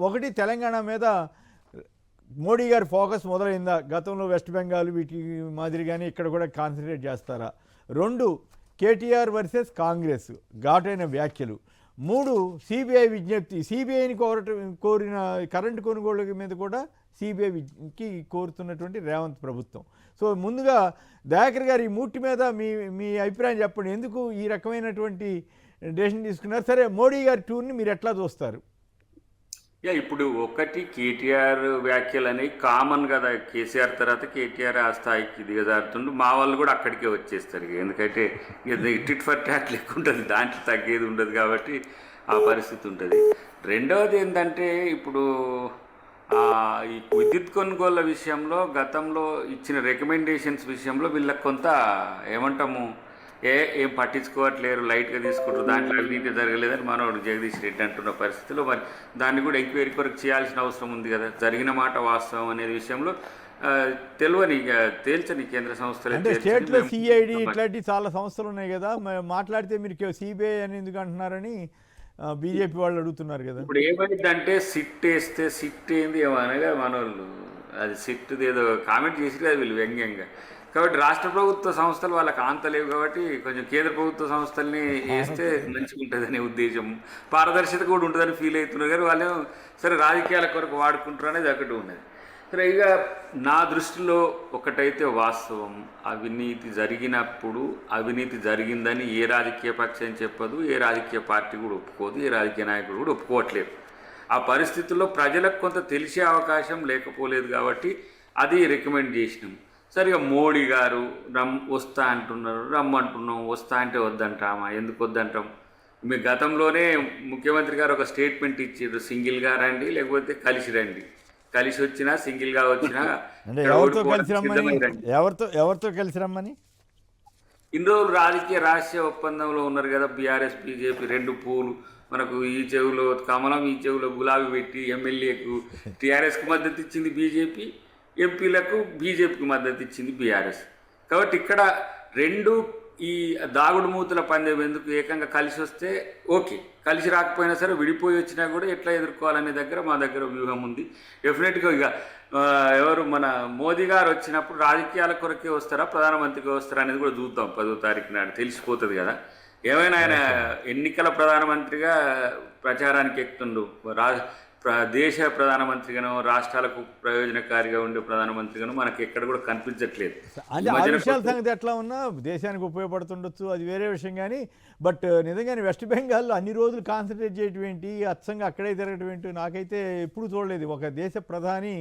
ఒకటి తెలంగాణ మీద మోడీ గారి ఫోకస్ మొదలైందా? గతంలో వెస్ట్ బెంగాల్ వీటి మాదిరిగానే ఇక్కడ కూడా కాన్సన్ట్రేట్ చేస్తారా? 2 కేటీఆర్ వర్సెస్ కాంగ్రెస్ ఘాటైన వ్యాఖ్యలు. 3 సిబిఐ విజ్ఞప్తి. సిబిఐని కోరిన కరెంటు కొనుగోళ్ల మీద కూడా సిబిఐకి కోరుతున్నటువంటి రేవంత్ ప్రభుత్వం. సో ముందుగా దయాకర్ గారు ఈ మూటి మీద మీ అభిప్రాయం చెప్పండి. ఎందుకు ఈ రకమైనటువంటి డెసిషన్ తీసుకున్నారు? సరే, మోడీ గారి టూర్ని మీరు ఎట్లా చూస్తారు? ఇప్పుడు ఒకటి కేటీఆర్ వ్యాఖ్యలు అనేవి కామన్ కదా. కేసీఆర్ తర్వాత కేటీఆర్ ఆ స్థాయికి దిగజారుతుండు. మా వాళ్ళు కూడా అక్కడికే వచ్చేస్తారు. ఎందుకంటే టిట్ ఫర్ టాట్ లెక్క ఉంటుంది, దాంట్లో తగ్గేది ఉండదు కాబట్టి ఆ పరిస్థితి ఉంటుంది. రెండవది ఏంటంటే ఇప్పుడు ఈ విద్యుత్ కొనుగోళ్ల విషయంలో గతంలో ఇచ్చిన రికమెండేషన్స్ విషయంలో వీళ్ళకి కొంత ఏమంటాము ఏం పట్టించుకోవట్లేరు, లైట్గా తీసుకుంటారు, దాంట్లో అవినీతి జరగలేదని మనోడు జగదీష్ రెడ్డి అంటున్న పరిస్థితిలో మరి దాన్ని కూడా ఎంక్వైరీ కొరకు చేయాల్సిన అవసరం ఉంది కదా. జరిగిన మాట వాస్తవం అనే విషయంలో తేల్చని కేంద్ర సంస్థలు అంటే స్టేట్లో సిఐడి ఇట్లాంటి చాలా సంస్థలు ఉన్నాయి కదా, మాట్లాడితే మీరు సిబిఐ అని ఎందుకు అంటున్నారని బీజేపీ వాళ్ళు అడుగుతున్నారు కదా. ఇప్పుడు ఏమైందంటే సిట్ వేస్తే సిట్ ఏంది ఏమనగా మనోళ్ళు అది సిట్ ఏదో కామెంట్ చేసి అది వీళ్ళు వ్యంగ్యంగా. కాబట్టి రాష్ట్ర ప్రభుత్వ సంస్థలు వాళ్ళకి ఆంతలేవు కాబట్టి కొంచెం కేంద్ర ప్రభుత్వ సంస్థల్ని వేస్తే మంచిగా ఉంటుందనే ఉద్దేశం, పారదర్శకత కూడా ఉంటుందని ఫీల్ అవుతున్నారు. కానీ వాళ్ళు సరే రాజకీయాల కొరకు వాడుకుంటారు అనేది ఒకటి ఉన్నది. సరే, ఇక నా దృష్టిలో ఒకటైతే వాస్తవం, అవినీతి జరిగినప్పుడు అవినీతి జరిగిందని ఏ రాజకీయ పక్షం చెప్పదు, ఏ రాజకీయ పార్టీ కూడా ఒప్పుకోదు, ఏ రాజకీయ నాయకుడు కూడా ఒప్పుకోవట్లేదు. ఆ పరిస్థితుల్లో ప్రజలకు కొంత తెలిసే అవకాశం లేకపోలేదు కాబట్టి అది రికమెండ్ చేసినాం. సరిగా మోడీ గారు వస్తా అంటున్నారు, రమ్మంటున్నాం, వస్తా అంటే వద్దంటామా? ఎందుకు వద్దంటాం? మీ గతంలోనే ముఖ్యమంత్రి గారు ఒక స్టేట్మెంట్ ఇచ్చారు, సింగిల్గా రండి లేకపోతే కలిసి రండి, కలిసి వచ్చినా సింగిల్గా వచ్చినా ఎవరితో కలిసి రమ్మని. ఇన్ని రోజులు రాజకీయ రహస్య ఒప్పందంలో ఉన్నారు కదా బీఆర్ఎస్ బీజేపీ, 2 పూలు మనకు ఈ చెవులో కమలం ఈ చెవులో గులాబీ పెట్టి ఎమ్మెల్యేకు టీఆర్ఎస్కు మద్దతు ఇచ్చింది బీజేపీ, ఎంపీలకు బీజేపీకి మద్దతు ఇచ్చింది బీఆర్ఎస్. కాబట్టి ఇక్కడ 2 ఈ దాగుడు మూతుల పందెం ఎందుకు, ఏకంగా కలిసి వస్తే ఓకే, కలిసి రాకపోయినా సరే విడిపోయి వచ్చినా కూడా ఎట్లా ఎదుర్కోవాలనే దగ్గర మా దగ్గర వ్యూహం ఉంది. డెఫినెట్గా ఇక ఎవరు మన మోదీ గారు వచ్చినప్పుడు రాజకీయాల కొరకే వస్తారా ప్రధానమంత్రిగా వస్తారా అనేది కూడా చూద్దాం. 10వ తారీఖు నాడు తెలిసిపోతుంది కదా. ఏమైనా ఆయన ఎన్నికల ప్రధానమంత్రిగా ప్రచారానికి ఎక్కుతుండు, దేశ ప్రధానమంత్రిగానో రాష్ట్రాలకు ప్రయోజనకారిగా ఉండే ప్రధానమంత్రిగానో మనకి ఎక్కడ కూడా కనిపించట్లేదు. అంటే ఆ విషయాల సంగతి ఎట్లా ఉన్నా దేశానికి ఉపయోగపడుతుండొచ్చు, అది వేరే విషయం. కానీ బట్ నిజంగానే వెస్ట్ బెంగాల్లో అన్ని రోజులు కాన్సన్ట్రేట్ చేయటం ఏంటి, అచ్చంగా అక్కడే తిరగటం ఏంటి, నాకైతే ఎప్పుడు చూడలేదు ఒక దేశ ప్రధాని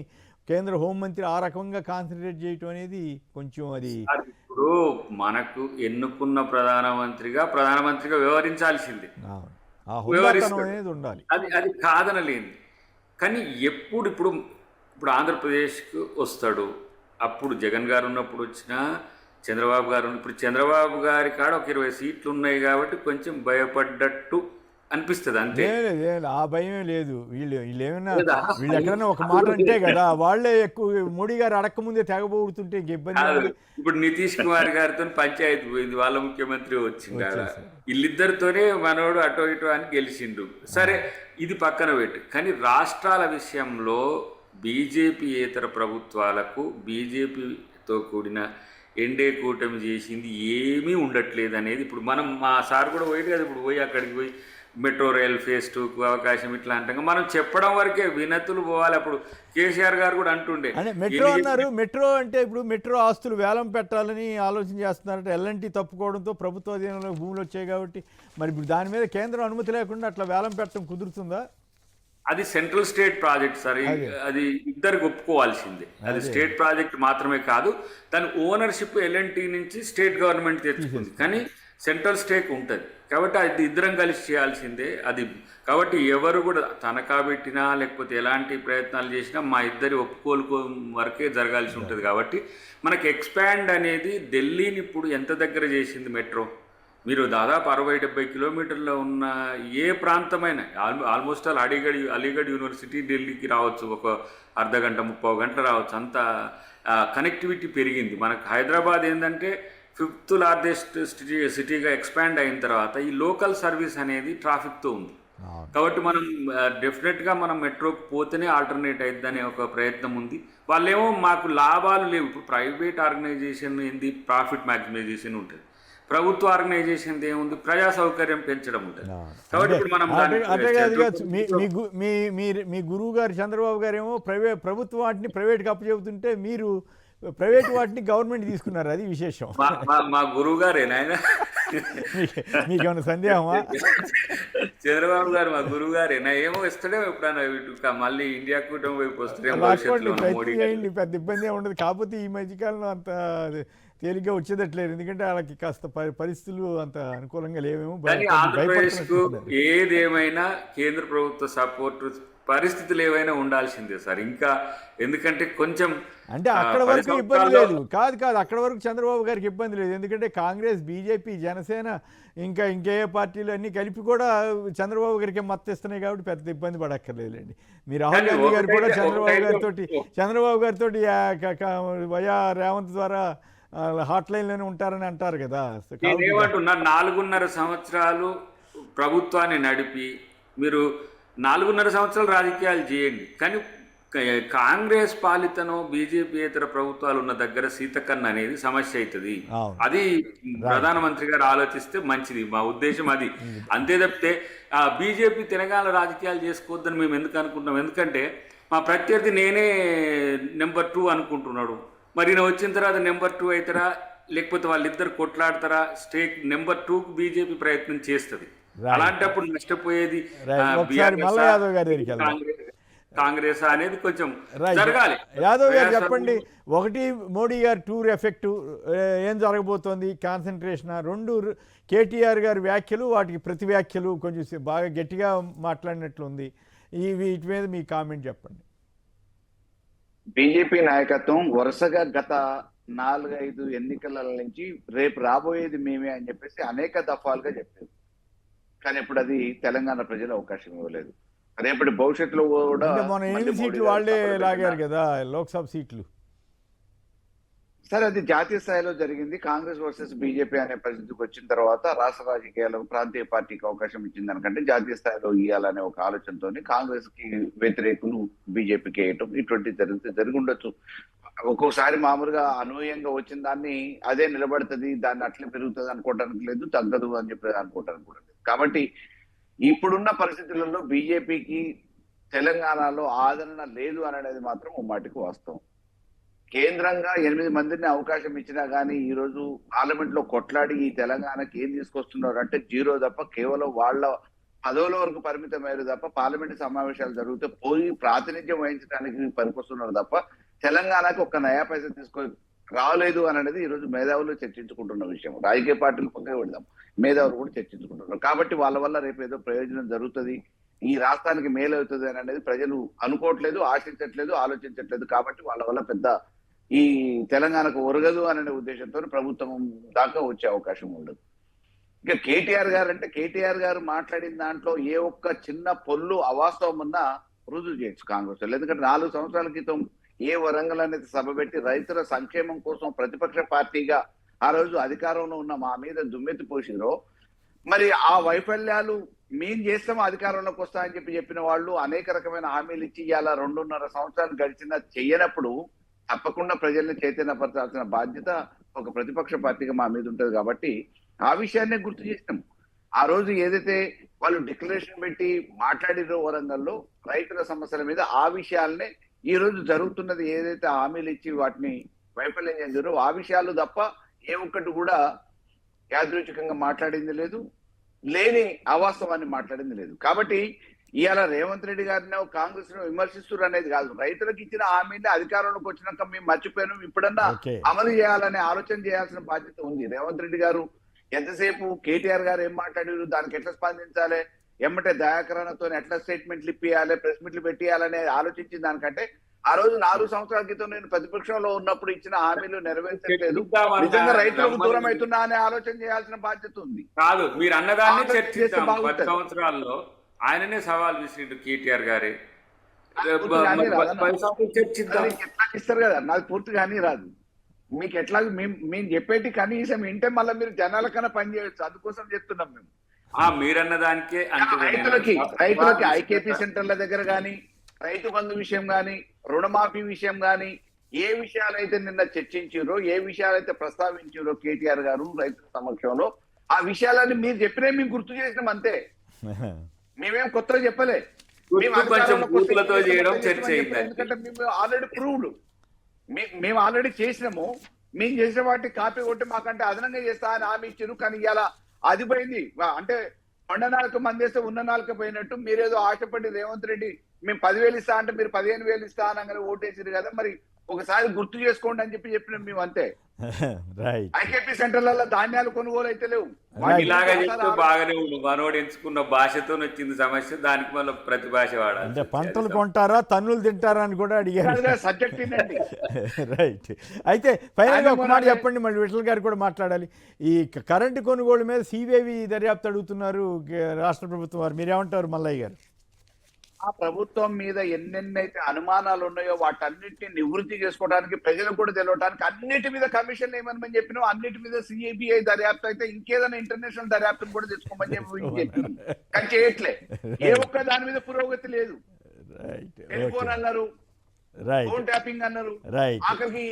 కేంద్ర హోంమంత్రి ఆ రకంగా కాన్సన్ట్రేట్ చేయటం అనేది. కొంచెం అది ఇప్పుడు మనకు ఎన్నుకున్న ప్రధానమంత్రిగా వ్యవహరించాల్సిందే, అనేది ఉండాలి, అది కాదనలేదు. కానీ ఇప్పుడు ఆంధ్రప్రదేశ్కు వస్తాడు, అప్పుడు జగన్ గారు ఉన్నప్పుడు వచ్చినా చంద్రబాబు గారు, ఇప్పుడు చంద్రబాబు గారి కాడ ఒక 20 సీట్లు ఉన్నాయి కాబట్టి కొంచెం భయపడ్డట్టు అనిపిస్తుంది అంతే. ఆ భయమే లేదు. వీళ్ళు ఏమైనా వీళ్ళు ఎక్కడైనా ఒక మాట అంటే కదా, వాళ్ళే ఎక్కువ మోడీ గారు అడక్కముందే తెగబోడుతుంటే ఇబ్బంది. ఇప్పుడు నితీష్ కుమార్ గారితో పంచాయతీ పోయింది, వాళ్ళ ముఖ్యమంత్రి వచ్చింది, వీళ్ళిద్దరితోనే మనోడు అటో ఇటో అని గెలిచిండు. సరే, ఇది పక్కన పెట్టు. కానీ రాష్ట్రాల విషయంలో బీజేపీయేతర ప్రభుత్వాలకు బీజేపీతో కూడిన ఎన్డీఏ కూటమి చేసింది ఏమీ ఉండట్లేదు అనేది ఇప్పుడు మా సార్ కూడా పోయింది కదా. ఇప్పుడు పోయి అక్కడికి పోయి మెట్రో రైల్ ఫేజ్ 2కు అవకాశం ఇట్లా అంటాం, మనం చెప్పడం వరకే, వినతులు పోవాలి. అప్పుడు కేసీఆర్ గారు కూడా అంటుండే మెట్రో అన్నారు. మెట్రో అంటే ఇప్పుడు మెట్రో ఆస్తులు వేలం పెట్టాలని ఆలోచన చేస్తున్నారంటే ఎల్ఎన్టీ తప్పుకోవడంతో ప్రభుత్వ అధీనంలో భూములు వచ్చాయి కాబట్టి మరి ఇప్పుడు దాని మీద కేంద్రం అనుమతి లేకుండా అట్లా వేలం పెట్టడం కుదురుతుందా? అది సెంట్రల్ స్టేట్ ప్రాజెక్ట్ సార్, అది ఇద్దరికి ఒప్పుకోవాల్సిందే. అది స్టేట్ ప్రాజెక్ట్ మాత్రమే కాదు, దాని ఓనర్షిప్ ఎల్ఎన్టీ నుంచి స్టేట్ గవర్నమెంట్ తెచ్చుకుంది, కానీ సెంట్రల్ స్టేక్ ఉంటుంది కాబట్టి అది ఇద్దరం కలిసి చేయాల్సిందే. అది కాబట్టి ఎవరు కూడా తనఖా పెట్టినా లేకపోతే ఎలాంటి ప్రయత్నాలు చేసినా మా ఇద్దరి ఒప్పుకోలు వరకే జరగాల్సి ఉంటుంది. కాబట్టి మనకి ఎక్స్పాండ్ అనేది ఢిల్లీని ఇప్పుడు ఎంత దగ్గర చేసింది మెట్రో. మీరు దాదాపు 60-70 కిలోమీటర్లో ఉన్న ఏ ప్రాంతమైన ఆల్మోస్ట్ అలీగఢ్ యూనివర్సిటీ ఢిల్లీకి రావచ్చు, ఒక అర్ధగంట 30 గంటలు రావచ్చు, అంత కనెక్టివిటీ పెరిగింది. మనకు హైదరాబాద్ ఏంటంటే 5th లార్జెస్ట్ సిటీగా ఎక్స్పాండ్ అయిన తర్వాత ఈ లోకల్ సర్వీస్ అనేది ట్రాఫిక్తో ఉంది. అవును. కాబట్టి మనం డెఫినెట్గా మనం మెట్రోకి పోతేనే ఆల్టర్నేట్ అయిద్దనే ఒక ప్రయత్నం ఉంది. వాళ్ళేమో మాకు లాభాలు లేవు. ఇప్పుడు ప్రైవేట్ ఆర్గనైజేషన్ ఏంది, ప్రాఫిట్ మ్యాక్సిమైజేషన్ ఉంటుంది. ప్రభుత్వ ఆర్గనైజేషన్ ఏముంది, ప్రజా సౌకర్యం పెంచడం ఉంటుంది. అవును. కాబట్టి అంటే ఇప్పుడు మనం అటే దాన్ని అటే కాదుగా సెంట్రల్ మీ ప్రభుత్వం మీ గు- మీ మీ గురువు గారు చంద్రబాబు గారేమో ప్రభుత్వ వాటిని ప్రైవేట్కి అప్పచెబుతుంటే మీరు ప్రైవేట్ వాటిని గవర్నమెంట్ తీసుకున్నారు, అది విశేషం. మా మా మా గురువు గారేనా ఆయన? మీకేమైనా సందేహమా? చంద్రబాబు గారు మా గురువు గారేనా? ఏమో ఇస్తాడేమో ఎప్పుడైనా ఇటు మళ్ళీ ఇండియా కూటమి వైపు వస్తాడేమో రాసుకోండి, భవిష్యత్తులో ఉన్న ప్రయత్నం మోడీ గారు. చేయండి, పెద్ద ఇబ్బంది ఏమి ఉండదు. కాకపోతే ఈ మధ్యకాలంలో అంత తేలిగ్గా వచ్చేదట్లేదు, ఎందుకంటే వాళ్ళకి కాస్త పరిస్థితులు అంత అనుకూలంగా లేవేమో, కానీ ఆంధ్రప్రదేశ్కు ఏదేమైనా కేంద్ర ప్రభుత్వ సపోర్ట్ పరిస్థితులు ఏవైనా ఉండాల్సిందే సార్. ఇంకా ఎందుకంటే కొంచెం అంటే అక్కడ వరకు ఇబ్బంది లేదు, కాదు అక్కడ వరకు చంద్రబాబు గారికి ఇబ్బంది లేదు, ఎందుకంటే కాంగ్రెస్, బీజేపీ, జనసేన ఇంకా ఇంకే పార్టీలు అన్నీ కలిపి కూడా చంద్రబాబు గారికి మద్దతిస్తున్నాయి కాబట్టి పెద్ద ఇబ్బంది పడక్కర్లేదండి. మీ రాహుల్ గాంధీ గారు కూడా చంద్రబాబు గారితో వయా రేవంత్ ద్వారా హాట్ లైన్లోనే ఉంటారని అంటారు కదా. నేనేమంటున్నా, 4.5 సంవత్సరాలు ప్రభుత్వాన్ని నడిపి మీరు 4.5 సంవత్సరాలు రాజకీయాలు చేయండి. కానీ కాంగ్రెస్ పాలితనో బీజేపీయేతర ప్రభుత్వాలు ఉన్న దగ్గర సీతకన్ను అనేది సమస్య అవుతుంది. అది ప్రధానమంత్రి గారు ఆలోచిస్తే మంచిది, మా ఉద్దేశం అది. అంతే తప్పితే బీజేపీ తెలంగాణ రాజకీయాలు చేసుకోవద్దని మేము ఎందుకు అనుకుంటున్నాం? ఎందుకంటే మా ప్రత్యర్థి నేనే నెంబర్ 2 అనుకుంటున్నాడు. మరి నేను వచ్చిన తర్వాత నెంబర్ 2 అవుతారా, లేకపోతే వాళ్ళిద్దరు కొట్లాడతారా? స్టేట్ నెంబర్ 2కు బీజేపీ ప్రయత్నం చేస్తుంది. అలాంటప్పుడు నష్టపోయేది కాంగ్రెస్ అనేది కొంచెం జరగాలి. యాదవ్ గారు చెప్పండి, ఒకటి మోడీ గారు టూర్ ఎఫెక్ట్ ఏం జరగబోతోంది, కాన్సన్ట్రేషన్, 2 కేటీఆర్ గారి వ్యాఖ్యలు, వాటికి ప్రతి వ్యాఖ్యలు కొంచెం బాగా గట్టిగా మాట్లాడినట్లుంది, వీటి మీద మీ కామెంట్ చెప్పండి. బీజేపీ నాయకత్వం వరుసగా గత 4-5 ఎన్నికల నుంచి రేపు రాబోయేది మేమే అని చెప్పేసి అనేక దఫాలుగా చెప్పారు. కానీ ఇప్పుడు అది తెలంగాణ ప్రజలు అవకాశం ఇవ్వలేదు. రేపటి భవిష్యత్తులో కూడా మన 8 సీట్లు వాళ్ళే లాగారు కదా, లోక్సభ సీట్లు. సరే, అది జాతీయ స్థాయిలో జరిగింది. కాంగ్రెస్ వర్సెస్ బీజేపీ అనే పరిస్థితికి వచ్చిన తర్వాత రాష్ట్ర రాజకీయాలకు ప్రాంతీయ పార్టీకి అవకాశం ఇచ్చింది దానికంటే జాతీయ స్థాయిలో ఇవ్వాలనే ఒక ఆలోచనతో కాంగ్రెస్ కి వ్యతిరేకులు బీజేపీకి వేయటం ఇటువంటి జరిగి ఉండొచ్చు. ఒక్కోసారి మామూలుగా అనూహ్యంగా వచ్చిన దాన్ని అదే నిలబడుతుంది, దాన్ని అట్లే పెరుగుతుంది అనుకోవడానికి లేదు, తగ్గదు అని చెప్పి అనుకోవడానికి కూడా లేదు. కాబట్టి ఇప్పుడున్న పరిస్థితులలో బీజేపీకి తెలంగాణలో ఆదరణ లేదు అనేది మాత్రం మాటికి వాస్తవం. కేంద్రంగా 8 మందిని అవకాశం ఇచ్చినా కానీ ఈ రోజు పార్లమెంట్ లో కొట్లాడి ఈ తెలంగాణకి ఏం తీసుకొస్తున్నారు అంటే 0 తప్ప, కేవలం వాళ్ళ పదవుల వరకు పరిమితమయ్యారు తప్ప, పార్లమెంట్ సమావేశాలు జరిగితే పోయి ప్రాతినిధ్యం వహించడానికి పనికొస్తున్నారు తప్ప తెలంగాణకు ఒక్క నయా పైసా రాలేదు అనేది ఈ రోజు మేధావులు చర్చించుకుంటున్న విషయం. రాజకీయ పార్టీలు పక్కన పెడదాం, మేధావులు కూడా చర్చించుకుంటున్నారు. కాబట్టి వాళ్ళ వల్ల రేపు ఏదో ప్రయోజనం జరుగుతుంది, ఈ రాష్ట్రానికి మేలు అవుతుంది అనేది ప్రజలు అనుకోవట్లేదు, ఆశించట్లేదు, ఆలోచించట్లేదు. కాబట్టి వాళ్ళ వల్ల పెద్ద ఈ తెలంగాణకు ఒరగదు అనే ఉద్దేశంతో ప్రభుత్వం దాకా వచ్చే అవకాశం ఉండదు. ఇక కేటీఆర్ గారు మాట్లాడిన దాంట్లో ఏ ఒక్క చిన్న పొల్లు అవాస్తవం ఉన్నా రుజువు చేయొచ్చు కాంగ్రెస్. ఎందుకంటే 4 సంవత్సరాల క్రితం ఏ వరంగల్ అనేది సభ పెట్టి రైతుల సంక్షేమం కోసం ప్రతిపక్ష పార్టీగా ఆ రోజు అధికారంలో ఉన్న మా మీద దుమ్మెత్తి పోసిరో, మరి ఆ వైఫల్యాలు మేం చేస్తాం అధికారంలోకి వస్తా అని చెప్పిన వాళ్ళు అనేక రకమైన హామీలు ఇచ్చి ఇలా 2.5 సంవత్సరాలు గడిచినా చెయ్యనప్పుడు తప్పకుండా ప్రజల్ని చైతన్యపరచాల్సిన బాధ్యత ఒక ప్రతిపక్ష పార్టీగా మా మీద ఉంటుంది. కాబట్టి ఆ విషయాన్నే గుర్తు చేసినాం. ఆ రోజు ఏదైతే వాళ్ళు డిక్లరేషన్ పెట్టి మాట్లాడిరో వరంగల్లో రైతుల సమస్యల మీద, ఆ విషయాలనే ఈ రోజు జరుగుతున్నది ఏదైతే హామీలు ఇచ్చి వాటిని వైఫల్యం చెందారో ఆ విషయాలు తప్ప ఏ ఒక్కటి కూడా యాదృచ్ఛికంగా మాట్లాడింది లేదు, లేని అవాస్తవాన్ని మాట్లాడింది లేదు. కాబట్టి ఇవాళ రేవంత్ రెడ్డి గారిని కాంగ్రెస్ ను విమర్శిస్తున్నారు అనేది కాదు, రైతులకు ఇచ్చిన హామీని అధికారంలోకి వచ్చినాక మేము మర్చిపోయాను, ఇప్పుడన్నా అమలు చేయాలనే ఆలోచన చేయాల్సిన బాధ్యత ఉంది. రేవంత్ రెడ్డి గారు ఎంతసేపు కేటీఆర్ గారు ఏం మాట్లాడారు, దానికి ఎట్లా స్పందించాలి, ఎమ్మటే దయాకరణతో ఎట్లా స్టేట్మెంట్లు ఇప్పియాలి, ప్రెస్ మీట్లు పెట్టియాలనే ఆలోచించిన దానికంటే ఆ రోజు 4 సంవత్సరాల క్రితం నేను ప్రతిపక్షంలో ఉన్నప్పుడు ఇచ్చిన హామీలు నెరవేర్చట్లేదు, నిజంగా రైతులకు దూరం అవుతున్నా అనే ఆలోచన చేయాల్సిన బాధ్యత ఉంది. కాదు, మీరు అన్నదాన్ని చర్చిస్తాం. 10 సంవత్సరాల్లో ఆయననే సవాల్ విసిరిండు కేటీఆర్ గారే. ఎట్లా ఇస్తారు కదా, నాకు పూర్తిగా అని రాదు. మీకు ఎట్లా మేము చెప్పేటి కనీసం వింటే మళ్ళీ మీరు జనాల కన్నా పనిచేయచ్చు, అందుకోసం చెప్తున్నాం మేము. మీరన్న దానికే రైతులకి ఐకేపీ సెంటర్ల దగ్గర గాని, రైతు బంధు విషయం గాని, రుణమాఫీ విషయం గాని, ఏ విషయాలైతే నిన్న చర్చించారో, ఏ విషయాలైతే ప్రస్తావించారో కేటీఆర్ గారు రైతుల సమక్షంలో, ఆ విషయాలన్నీ మీరు చెప్పినే మేము గుర్తు చేసినాం అంతే. మేమేం కొత్తగా చెప్పలే. ఎందుకంటే మేము ఆల్రెడీ ప్రూవ్డ్, మేము ఆల్రెడీ చేసినాము. మేము చేసిన వాటిని కాపీ కొట్టి మాకంటే అదనంగా చేస్తా అని హామీ ఇచ్చారు. కానీ ఇలా అది పోయింది. అంటే కొండ నాలుక మందేస్తే ఉన్న నాలుక పోయినట్టు మీరేదో ఆశపడి రేవంత్ రెడ్డి మేము 10,000 ఇస్తా అంటే మీరు 15,000 ఇస్తా అనగానే ఓటేసారు కదా. మరి ఒకసారి గుర్తు చేసుకోండి అని చెప్పినాం మేము అంతే. ఐకేపీ సెంటర్లలో ధాన్యాలు కొనుగోలు అయితే లేవు. ఇలాగా చెప్తే బాగానే ఉంది. మనోడు ఎంచుకున్న భాషతో వచ్చింది సమస్య, దానికి మళ్ళీ ప్రతి భాష వాడాలి. అంటే పంటలు కొంటారా తన్నులు తింటారా అని కూడా అడిగారు. సబ్జెక్ట్ ఏంటండి. రైట్. అయితే ఫైనల్గా ఒక మాట చెప్పండి, మళ్ళీ విఠల్ గారు కూడా మాట్లాడాలి. ఈ కరెంటు కొనుగోలు మీద సిబిఐ దర్యాప్తు అడుగుతున్నారు రాష్ట్ర ప్రభుత్వం వారు, మీరేమంటారు మల్లయ్య గారు? ఆ ప్రభుత్వం మీద ఎన్నెన్నైతే అనుమానాలు ఉన్నాయో వాటన్నిటిని నివృత్తి చేసుకోవడానికి, ప్రజలకు కూడా తెలియడానికి అన్నిటి మీద కమిషన్ ఏమని చెప్పినా, అన్నిటి మీద సిబిఐ దర్యాప్తు అయితే ఇంకేదైనా ఇంటర్నేషనల్ దర్యాప్తును కూడా తెచ్చుకోమని చెప్పి కానీ చేయట్లే. ఏ ఒక్క దాని మీద పురోగతి లేదు. టెలిఫోన్ అన్నారు, ఫోన్ ట్యాపింగ్ అన్నారు, ఆఖరికి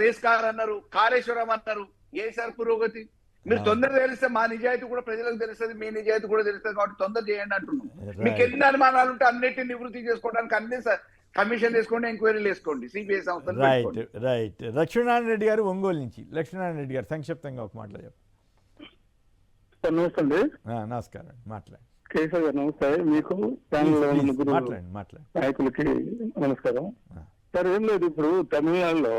రేస్ కార్ అన్నారు, కాళేశ్వరం అన్నారు. ఏ సార్ పురోగతి? మీరు తొందర తెలిస్తే మా నిజాయితీ కూడా ప్రజలకు తెలుస్తుంది, మీ నిజాయితీ కూడా తెలుస్తుంది. కాబట్టి తొందర చేయండి అంటున్నాం. మీకు ఎన్ని అనుమానాలు ఉంటే అన్నిటిని నివృత్తి చేసుకోవడానికి అన్ని కమిషన్ వేసుకోండి, ఎంక్వైరీలు వేసుకోండి, సిబిఐ సంస్థలు. Right right. లక్ష్మీనారాయణ రెడ్డి గారు ఒంగోలు నుంచి. లక్ష్మీనారాయణ రెడ్డి గారు సంక్షిప్తంగా ఒక మాటలో చెప్పండి. నమస్తే అండి. నమస్కారం. మాట్లాడండి. కేశవ్ గారు నమస్తే. మీకు మాట్లాడండి. నాయకులకి నమస్కారం. సార్ ఏం లేదు, ఇప్పుడు తమిళనాడులో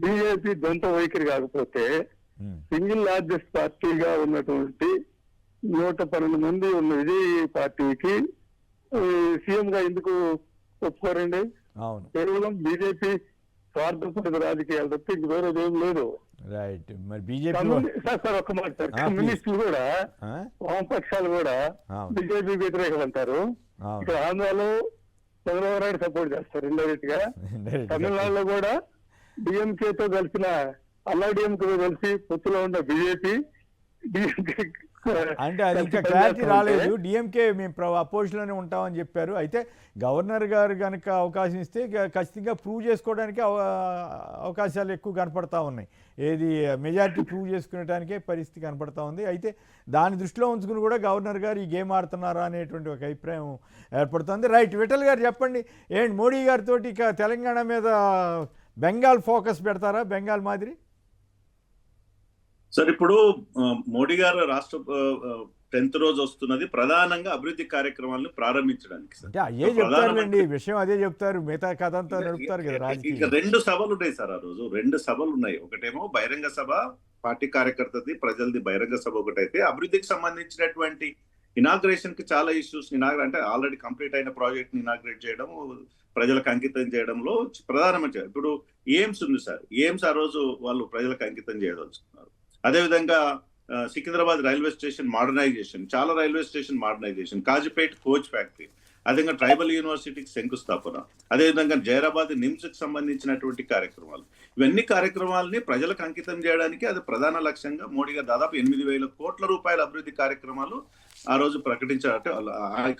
బీజేపీ దొంత వైఖరి కాకపోతే సింగిల్ లార్జెస్ట్ పార్టీగా ఉన్నటువంటి 112 మంది ఉన్న విజయ్ పార్టీకి సీఎం గా ఎందుకు ఒప్పుకోరండి? కేవలం బీజేపీ స్వార్థపూరిత రాజకీయాలు తప్ప ఇంక వేరేది ఏం లేదు. రైట్. మరి బీజేపీ సార్ ఒక్క మాట సార్, కమ్యూనిస్టులు కూడా వామపక్షాలు కూడా బీజేపీ వ్యతిరేకం అంటారు. ఇక్కడ ఆంధ్రాలో చంద్రబాబు నాయుడు సపోర్ట్ చేస్తారు ఇండైరెక్ట్ గా. తమిళనాడులో కూడా డిఎంకేతో కలిసిన అల్లాడిఎంకే కలిసి పొత్తులో ఉన్న బీజేపీ అంటే అది ఇంకా క్లారిటీ రాలేదు. డిఎంకే మేము అపోజిషన్ లోనే ఉంటామని చెప్పారు. అయితే గవర్నర్ గారు కనుక అవకాశం ఇస్తే ఖచ్చితంగా ప్రూవ్ చేసుకోవడానికి అవకాశాలు ఎక్కువ కనపడతా ఉన్నాయి. ఏది మెజారిటీ ప్రూవ్ చేసుకునేటానికే పరిస్థితి కనపడతా ఉంది. అయితే దాని దృష్టిలో ఉంచుకుని కూడా గవర్నర్ గారు ఈ గేమ్ ఆడుతున్నారా అనేటువంటి ఒక అభిప్రాయం ఏర్పడుతుంది. రైట్. విఠల్ గారు చెప్పండి, ఏంటి మోడీ గారితో ఇక తెలంగాణ మీద బెంగాల్ ఫోకస్ పెడతారా, బెంగాల్ మాదిరి? సార్ ఇప్పుడు మోడీ గారు రాష్ట్ర 10th రోజు వస్తున్నది ప్రధానంగా అభివృద్ధి కార్యక్రమాలను ప్రారంభించడానికి. అదే చెప్తారండి, విషయం అదే చెప్తారు, మిగతా కథ అంతా నడుపుతారు కదా. ఇక 2 సభలు ఉన్నాయి సార్ ఆ రోజు. 2 సభలు ఉన్నాయి. ఒకటేమో బహిరంగ సభ, పార్టీ కార్యకర్తది, ప్రజలది బహిరంగ సభ ఒకటైతే, అభివృద్ధికి సంబంధించినటువంటి ఇనాగ్రేషన్ కి చాలా ఇష్యూస్ అంటే ఆల్రెడీ కంప్లీట్ అయిన ప్రాజెక్ట్ ని ఇనాగ్రేట్ చేయడం, ప్రజలకు అంకితం చేయడంలో ప్రధానమైన ఇప్పుడు ఎయిమ్స్ ఉంది సార్. ఎయిమ్స్ ఆ రోజు వాళ్ళు ప్రజలకు అంకితం చేయదలుచుకున్నారు. అదేవిధంగా సికింద్రాబాద్ రైల్వే స్టేషన్ మోడర్నైజేషన్, చాలా railway station modernisation, Kazipet coach factory, అదేవిధంగా ట్రైబల్ యూనివర్సిటీకి శంకుస్థాపన, అదేవిధంగా జైరాబాద్ నిమ్స్ కి సంబంధించినటువంటి కార్యక్రమాలు. ఇవన్నీ కార్యక్రమాలని ప్రజలకు అంకితం చేయడానికి అది ప్రధాన లక్ష్యంగా మోడీ గారు దాదాపు 8,000 కోట్ల రూపాయల అభివృద్ధి కార్యక్రమాలు ఆ రోజు ప్రకటించారంటే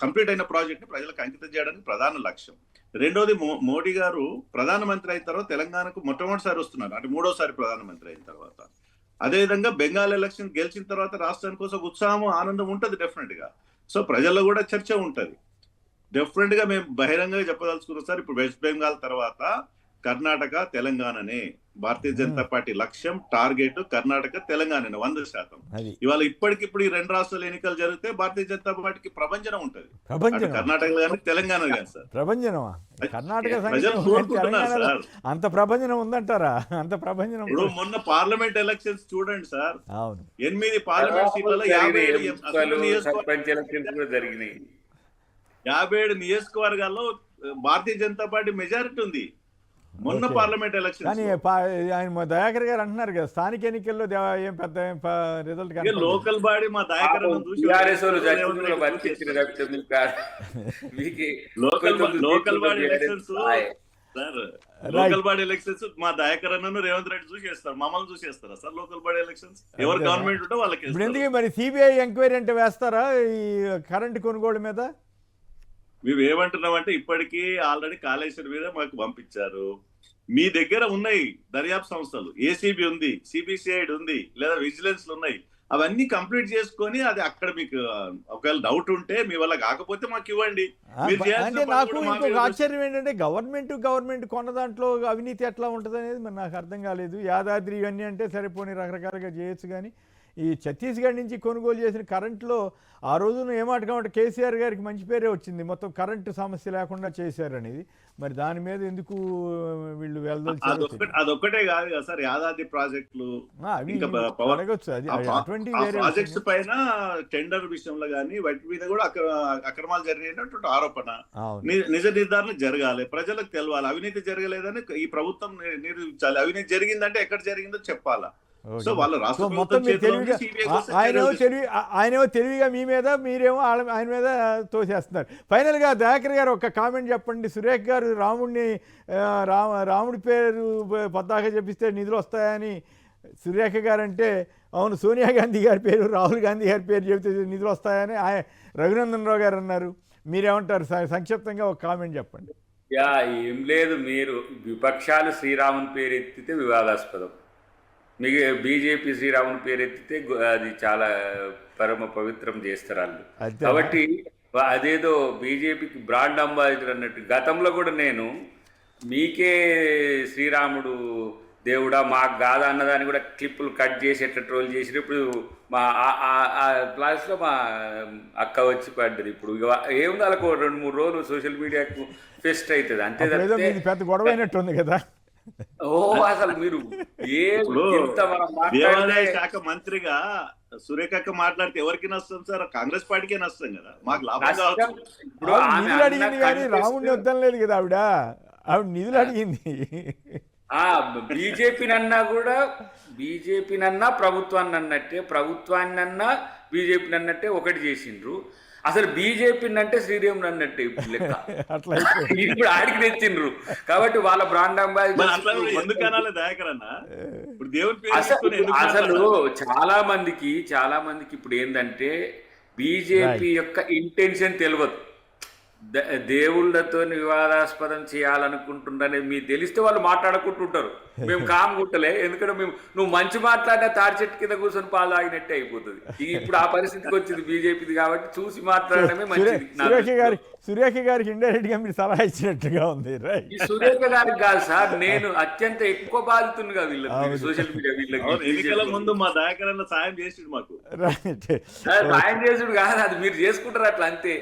కంప్లీట్ అయిన ప్రాజెక్ట్ ని ప్రజలకు అంకితం చేయడానికి ప్రధాన లక్ష్యం. రెండోది, మోడీ గారు ప్రధానమంత్రి అయిన తర్వాత తెలంగాణకు మొట్టమొదటిసారి వస్తున్నారు, అంటే 3వసారి ప్రధానమంత్రి అయిన తర్వాత. అదేవిధంగా బెంగాల్ ఎలక్షన్ గెలిచిన తర్వాత రాష్ట్రానికి కోసం ఉత్సాహం, ఆనందం ఉంటుంది డెఫినెట్ గా. సో ప్రజల్లో కూడా చర్చ ఉంటుంది. డెఫినెట్ గా మేము బహిరంగంగా చెప్పదలుచుకున్నాం సార్, ఇప్పుడు వెస్ట్ బెంగాల్ తర్వాత కర్ణాటక, తెలంగాణనే భారతీయ జనతా పార్టీ లక్ష్యం, టార్గెట్ కర్ణాటక, తెలంగాణ 100%. ఇవాళ ఇప్పటికిప్పుడు ఈ 2 రాష్ట్రాల ఎన్నికలు జరిగితే భారతీయ జనతా పార్టీకి ప్రభంజనం ఉంటది, కర్ణాటకలో కానీ తెలంగాణ కానీ సార్. ప్రభంజనమా? కర్ణాటక అంత ప్రభంజనం ఉందంటారా? అంత ప్రభంజనం. ఇప్పుడు మొన్న పార్లమెంట్ ఎలక్షన్స్ చూడండి సార్, 8 పార్లమెంట్ సీట్లలో 57 నియోజకవర్గాల్లో భారతీయ జనతా పార్టీ మెజారిటీ ఉంది మొన్న పార్లమెంట్ ఎలక్షన్. కానీ ఆయన దయాకర్ గారు అంటున్నారు కదా, స్థానిక ఎన్నికల్లో ఏం పెద్ద రిజల్ట్ కానీ లోకల్ బాడీ మా Dayakar local body elections sir local body elections మా దయాకర్ అన్నను రేవంత్ రెడ్డి చూసేస్తారు, మమ్మల్ని చూసేస్తారా సార్? లోకల్ బాడీ ఎలక్షన్స్ ఎవరు గవర్నమెంట్ ఉంటే వాళ్ళకి ఇప్పుడు ఎందుకు మరి సిబిఐ ఎంక్వైరీ అంటే వేస్తారా ఈ కరెంట్ కొనుగోలు మీద? మేము ఏమంటున్నామంటే ఇప్పటికీ ఆల్రెడీ కాళేశ్వరం మీద మాకు పంపించారు. మీ దగ్గర ఉన్నాయి దర్యాప్తు సంస్థలు, ఏసీబీ ఉంది, సిబిసిఐడి ఉంది, లేదా విజిలెన్స్ ఉన్నాయి. అవన్నీ కంప్లీట్ చేసుకొని అది అక్కడ మీకు ఒకవేళ డౌట్ ఉంటే మీ వల్ల కాకపోతే మాకు ఇవ్వండి. మీరు చేయాల్సిన అంటే పని నాకు కూడా మా ఇంకొక మీద ఆశ్చర్యం ఏంటంటే గవర్నమెంట్ కొన్న దాంట్లో అవినీతి ఎట్లా ఉంటుంది అనేది మరి నాకు అర్థం కాలేదు. యాదాద్రి ఇవన్నీ అంటే సరిపోని రకరకాలుగా చేయొచ్చు, కానీ ఈ ఛత్తీస్గఢ్ నుంచి కొనుగోలు చేసిన కరెంట్లో ఆ రోజున ఏమాటగా అంటే కేసీఆర్ గారికి మంచి పేరే వచ్చింది, మొత్తం కరెంటు సమస్య లేకుండా చేశారనేది. మరి దాని మీద ఎందుకు వీళ్ళు వెళ్ళదలిచారు? అదొక్కటే కాదు కదా సార్, యాదాద్రి ప్రాజెక్టులు ఇంకా అడగొచ్చు, అది అటువంటి ప్రాజెక్ట్స్ పైన టెండర్ విషయంలో కానీ వాటి మీద కూడా అక్రమాలు జరిగినటువంటి ఆరోపణ, నిజ నిర్ధారణ జరగాలి, ప్రజలకు తెలవాలి. అవినీతి జరగలేదని ఈ ప్రభుత్వం నిరూపించాలి. అవినీతి జరిగిందంటే ఎక్కడ జరిగిందో చెప్పాలా. సో వాళ్ళ రాష్ట్ర ఆయనేమో తెలివిగా మీ మీద, మీరేమో ఆయన మీద తోసేస్తున్నారు. ఫైనల్గా దయాకర్ గారు ఒక కామెంట్ చెప్పండి. సురేఖ్ గారు రాముడి పేరు పద్దాక చెప్పిస్తే నిధులు వస్తాయని సురేఖ గారు అంటే, అవును సోనియా గాంధీ గారి పేరు, రాహుల్ గాంధీ గారి పేరు చెబితే నిధులు వస్తాయని రఘునందన్ రావు గారు అన్నారు. మీరేమంటారు? సంక్షిప్తంగా ఒక కామెంట్ చెప్పండి. ఏం లేదు, మీరు విపక్షాలు శ్రీరాముని పేరు ఎత్తితే వివాదాస్పదం, మీకు బీజేపీ శ్రీరాముని పేరు ఎత్తితే అది చాలా పరమ పవిత్రం చేస్తారు వాళ్ళు. కాబట్టి అదేదో బీజేపీకి బ్రాండ్ అంబాసిడర్ అన్నట్టు గతంలో కూడా నేను మీకే శ్రీరాముడు దేవుడా మాకు కాదా అన్నదాన్ని కూడా క్లిప్పులు కట్ చేసి ఎట్లా ట్రోల్ చేసి ఇప్పుడు మా క్లాస్లో మా అక్క వచ్చి పడ్డది. ఇప్పుడు ఏముంది వాళ్ళకు 2-3 రోజులు సోషల్ మీడియాకు ఫెస్ట్ అవుతుంది అంతే. పెద్ద గొడవ అయినట్టుంది కదా. అసలు మీరు దేవాదాయ శాఖ మంత్రిగా సురేఖ మాట్లాడితే ఎవరికి నష్టం సార్? కాంగ్రెస్ పార్టీకే నష్టం కదా, మాకు లాభం కావచ్చు. నిధులు అడిగింది కానీ రాముడిని వద్దని లేదు కదా ఆవిడ నిధులు అడిగింది. బీజేపీనన్నా ప్రభుత్వాన్ని అన్నట్టే, ప్రభుత్వాన్ని బీజేపీని అన్నట్టే ఒకటి చేసిండ్రు. అసలు బీజేపీని అంటే శ్రీరాముని అన్నట్టే ఇప్పుడు లెక్క. ఇప్పుడు ఆడికి తెచ్చిండ్రు కాబట్టి వాళ్ళ బ్రాండ్ అంబాసిడర్. అసలు చాలా మందికి ఇప్పుడు ఏంటంటే బీజేపీ యొక్క ఇంటెన్షన్ తెలియదు. దేవుళ్ళతో వివాదాస్పదం చేయాలనుకుంటుండనేది మీకు తెలిస్తే వాళ్ళు మాట్లాడుకుంటుంటారు. మేము కామగుట్టలే, ఎందుకంటే నువ్వు మంచి మాట్లాడినా తాడి చెట్టు కింద కూర్చొని పాలు తాగినట్టే అయిపోతుంది. ఇప్పుడు ఆ పరిస్థితికి వచ్చింది బీజేపీది కాబట్టి చూసి మాట్లాడడమే మంచిది. సురేఖ గారికి ఇండైరెక్ట్ గా మీరు సలహా ఇచ్చినట్టుగా ఉంది. సురేఖ గారికి కాదు సార్, నేను అత్యంత ఎక్కువ బాధితునిగా వీళ్ళకి సోషల్ మీడియా వీళ్ళకి. ఎన్నికల ముందు మా దయాకరణ సాయం చేసి మాకు సాయం చేసుడు కాదు, అది మీరు చేసుకుంటారు అట్లా అంతే.